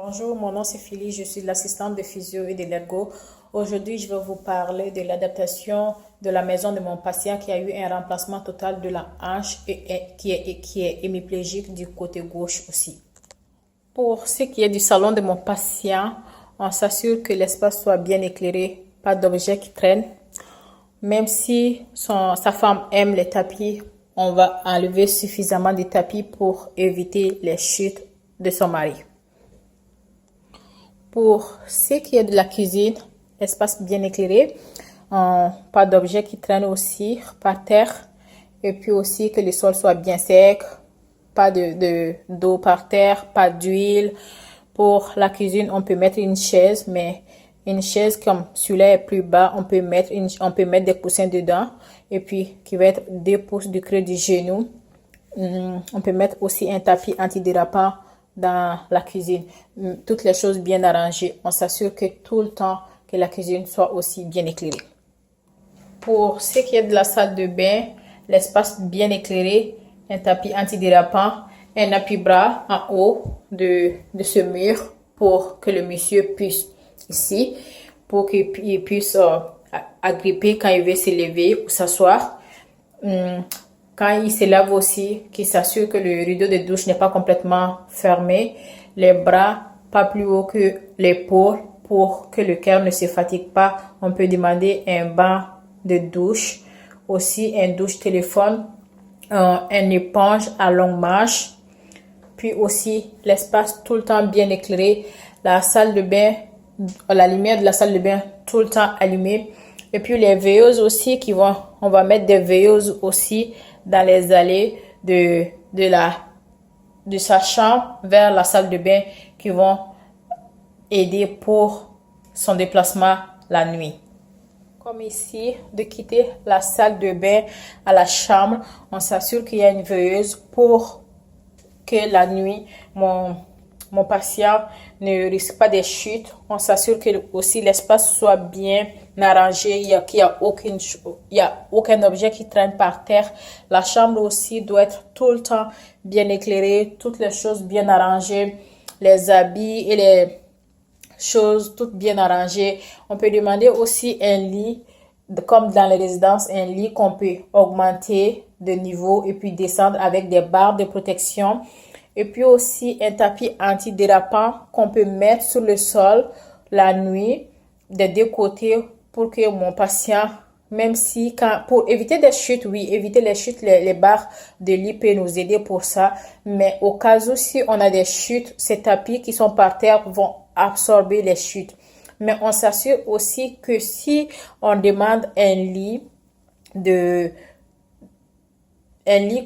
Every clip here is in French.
Bonjour, mon nom c'est Philly, je suis l'assistante de physio et de l'ergo. Aujourd'hui, je vais vous parler de l'adaptation de la maison de mon patient qui a eu un remplacement total de la hanche et qui est hémiplégique du côté gauche aussi. Pour ce qui est du salon de mon patient, on s'assure que l'espace soit bien éclairé, pas d'objets qui traînent. Même si sa femme aime les tapis, on va enlever suffisamment de tapis pour éviter les chutes de son mari. Pour ce qui est de la cuisine, espace bien éclairé, pas d'objets qui traînent aussi par terre, et puis aussi que le sol soit bien sec, pas d'eau par terre, pas d'huile. Pour la cuisine, on peut mettre une chaise, mais une chaise comme celui-là est plus bas, on peut mettre des coussins dedans, et puis qui va être 2 pouces du creux du genou. On peut mettre aussi un tapis antidérapant dans la cuisine. Toutes les choses bien arrangées. On s'assure que tout le temps que la cuisine soit aussi bien éclairée. Pour ce qui est de la salle de bain, l'espace bien éclairé, un tapis antidérapant, un appui-bras en haut de ce mur pour que le monsieur puisse ici, pour qu'il puisse agripper quand il veut se lever ou s'asseoir. Quand il se lave aussi, qu'il s'assure que le rideau de douche n'est pas complètement fermé. Les bras pas plus haut que l'épaule pour que le cœur ne se fatigue pas. On peut demander un banc de douche, aussi un douche téléphone, une éponge à longue marche. Puis aussi l'espace tout le temps bien éclairé. La salle de bain, la lumière de la salle de bain tout le temps allumée. Et puis les veilleuses aussi on va mettre des veilleuses aussi dans les allées de sa chambre vers la salle de bain qui vont aider pour son déplacement la nuit. Comme ici, de quitter la salle de bain à la chambre, on s'assure qu'il y a une veilleuse pour que la nuit, mon patient ne risque pas des chutes. On s'assure que aussi l'espace soit bien arrangé, qu'il y a aucun objet qui traîne par terre. La chambre aussi doit être tout le temps bien éclairée, toutes les choses bien arrangées, les habits et les choses toutes bien arrangées. On peut demander aussi un lit, comme dans les résidences, un lit qu'on peut augmenter de niveau et puis descendre avec des barres de protection. Et puis aussi un tapis antidérapant qu'on peut mettre sur le sol la nuit des 2 côtés pour que mon patient, même si pour éviter des chutes, oui, éviter les chutes, les barres de lit peuvent nous aider pour ça. Mais au cas où si on a des chutes, ces tapis qui sont par terre vont absorber les chutes. Mais on s'assure aussi que si on demande un lit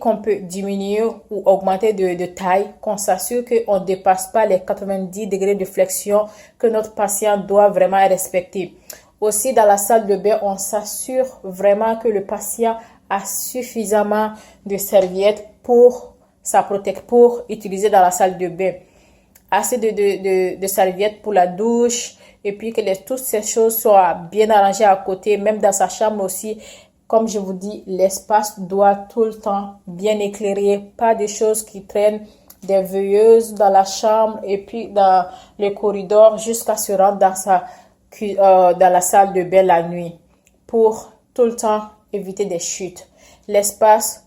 qu'on peut diminuer ou augmenter de taille, qu'on s'assure qu'on ne dépasse pas les 90 degrés de flexion que notre patient doit vraiment respecter. Aussi, dans la salle de bain, on s'assure vraiment que le patient a suffisamment de serviettes pour utiliser dans la salle de bain. Assez de serviettes pour la douche et puis que toutes ces choses soient bien arrangées à côté, même dans sa chambre aussi. Comme je vous dis, l'espace doit tout le temps bien éclairé, pas de choses qui traînent, des veilleuses dans la chambre et puis dans le corridor jusqu'à se rendre dans la salle de bain la nuit pour tout le temps éviter des chutes. L'espace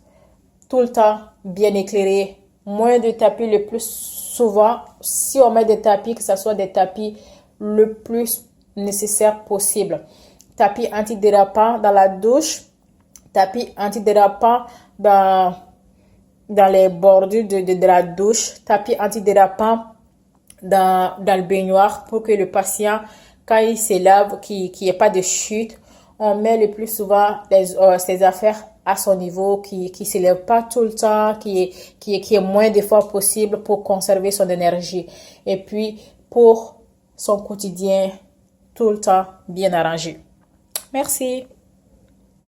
tout le temps bien éclairé, moins de tapis le plus souvent. Si on met des tapis, que ce soit des tapis le plus nécessaire possible. Tapis antidérapant dans la douche, tapis antidérapant dans les bordures de la douche, tapis antidérapant dans le baignoire pour que le patient, quand il se lave, qu'il n'y ait pas de chute. On met le plus souvent ses affaires à son niveau, qui se lève pas tout le temps, qui est moins d'efforts possible pour conserver son énergie. Et puis, pour son quotidien, tout le temps bien arrangé. Merci.